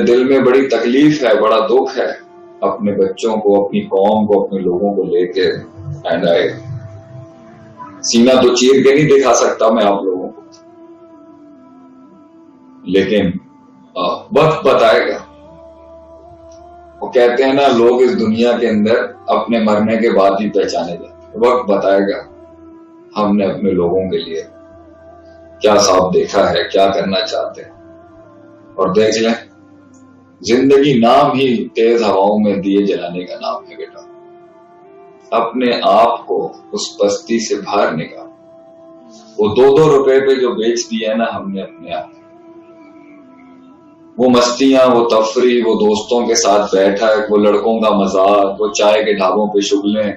दिल में बड़ी तकलीफ है, बड़ा दुख है अपने बच्चों को, अपनी कौम को, अपने लोगों को लेके। एंड आई सीना तो चीर के नहीं दिखा सकता मैं आप लोगों को, लेकिन वक्त बताएगा। वो कहते हैं ना, लोग इस दुनिया के अंदर अपने मरने के बाद ही पहचाने जाते। वक्त बताएगा हमने अपने लोगों के लिए क्या ख्वाब देखा है, क्या करना चाहते हैं। और देख लें, जिंदगी नाम ही तेज हवाओं में दिए जलाने का नाम है बेटा। अपने आप को उस पस्ती से बाहर निकाल। वो 2-2 रुपए पे जो बेच दिया है ना हमने अपने आप, वो मस्तियां, वो तफरी, वो दोस्तों के साथ बैठक, वो लड़कों का मजाक, वो चाय के ढाबों पे शुगलें,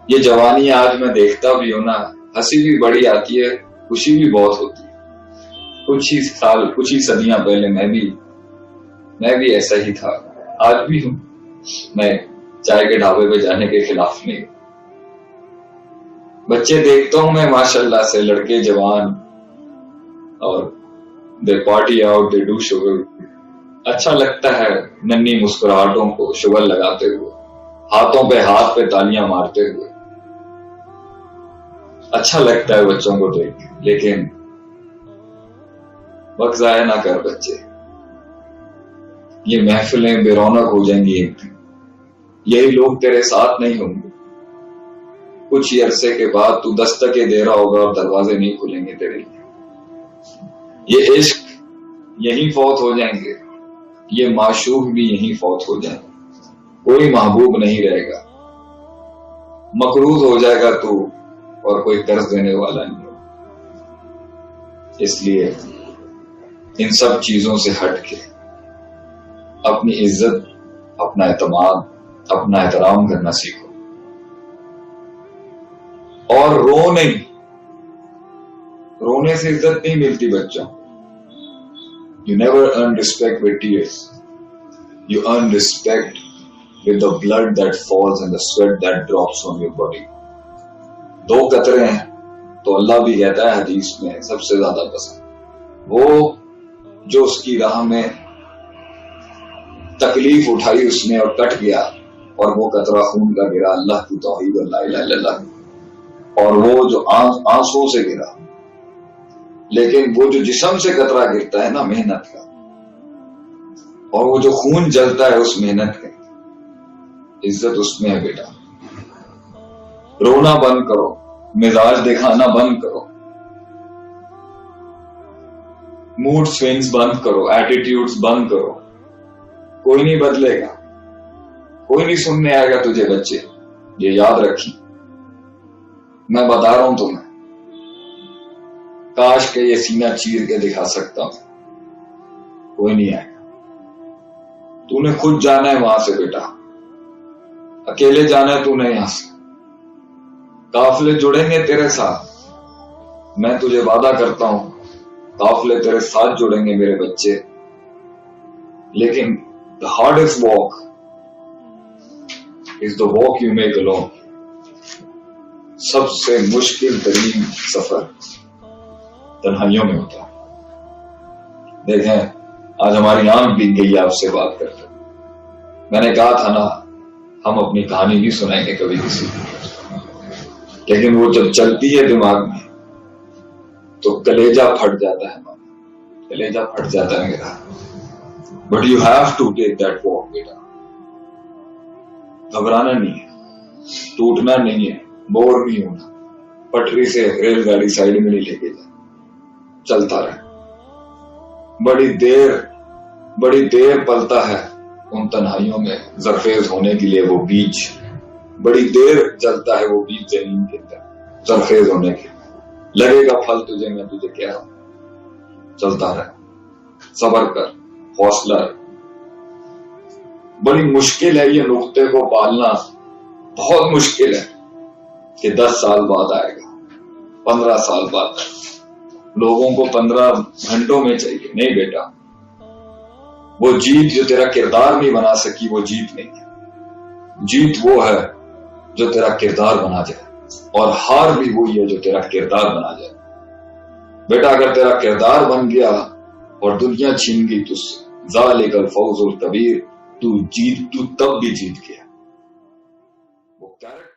ये जवानी आज मैं देखता भी हूं ना, हंसी भी बड़ी आती है, खुशी भी बहुत होती है। कुछ ही साल, कुछ ही सदियां पहले मैं भी ऐसा ही था, आज भी हूं। मैं चाय के ढाबे पे जाने के खिलाफ नहीं। बच्चे देखता हूं मैं माशाल्लाह से, लड़के जवान, और they party out, they do sugar. अच्छा लगता है नन्ही मुस्कुराहटों को शुगर लगाते हुए, हाथों पे हाथ पे तालियां मारते हुए। अच्छा लगता है बच्चों को देख, लेकिन वक्त जाया ना कर बच्चे। ये महफिलें बेरौनक हो जाएंगी एक दिन, यही लोग तेरे साथ नहीं होंगे। कुछ ही अरसे के बाद तू दस्तकें दे रहा होगा और दरवाजे नहीं खुलेंगे तेरे लिए। ये इश्क यहीं फौत हो जाएंगे, ये माशूक भी यहीं फौत हो जाएंगे। कोई महबूब नहीं रहेगा, मकरूज हो जाएगा तू, और कोई कर्ज देने वाला नहीं हो। इसलिए इन सब चीजों से हट के अपनी इज्जत, अपना एतमाद, अपना एहतराम करना सीखो। और रो नहीं, रोने से इज्जत नहीं मिलती बच्चों। You never earn respect with tears. You earn respect with the blood that falls and the sweat that drops on your body. 2 कतरे हैं तो अल्लाह भी कहता है हदीस में सबसे ज्यादा पसंद, वो जो उसकी राह में तकलीफ उठाई उसने और कट गया, और वो कतरा खून का गिरा अल्लाह की तौहीद और ला इलाहा इल्लल्लाह, और वो जो आंसुओं से गिरा। लेकिन वो जो जिस्म से कतरा गिरता है ना मेहनत का, और वो जो खून जलता है उस मेहनत का, इज्जत उसमें है बेटा। रोना बंद करो, मिजाज दिखाना बंद करो, मूड स्विंग्स बंद करो, एटीट्यूड्स बंद करो। कोई नहीं बदलेगा, कोई नहीं सुनने आएगा तुझे बच्चे, ये याद रखी। मैं बता रहा हूं तुम्हें, काश के ये सीना चीर के दिखा सकता हूं, कोई नहीं आएगा। तूने खुद जाना है वहां से बेटा, अकेले जाना है तूने यहां से। काफिले जुड़ेंगे तेरे साथ, मैं तुझे वादा करता हूं, काफिले तेरे साथ जुड़ेंगे मेरे बच्चे। लेकिन the hardest walk is the walk you make alone. सबसे मुश्किल तरीन सफर तन्हाइयों में होता है। देखें, आज हमारी आंख भीग गई आपसे बात करते। मैंने कहा था ना, हम अपनी कहानी भी सुनाएंगे कभी किसी को, लेकिन वो जब चलती है दिमाग में तो कलेजा फट जाता है, कलेजा फट जाता है मेरा। But you have to take that walk बेटा। घबराना नहीं है, टूटना नहीं है, बोर नहीं होना। पटरी से रेलगाड़ी साइड में नहीं लेके जा, चलता रहे। बड़ी देर पलता है उन तन्हाइयों में जरखेज होने के लिए वो बीज, बड़ी देर जलता है वो बीज जमीन के अंदर जरखेज होने के। लगेगा फल तुझे, मैं तुझे कह रहा हूं, चलता रहे, सब्र कर, हौसला। बड़ी मुश्किल है ये नुक्ते को पालना, बहुत मुश्किल है कि 10 साल बाद आएगा, 15 साल बाद आएगा। लोगों को 15 घंटों में चाहिए। नहीं बेटा, वो जीत जो तेरा किरदार नहीं बना सकी वो जीत नहीं है। जीत वो है जो तेरा किरदार बना जाए, और हार भी वही है जो तेरा किरदार बना जाए। बेटा अगर तेरा किरदार बन गया और दुनिया छीन गई तुझसे। ज़ालिकल फौजुल कबीर, तू तब भी जीत गया। वो कैरेक्टर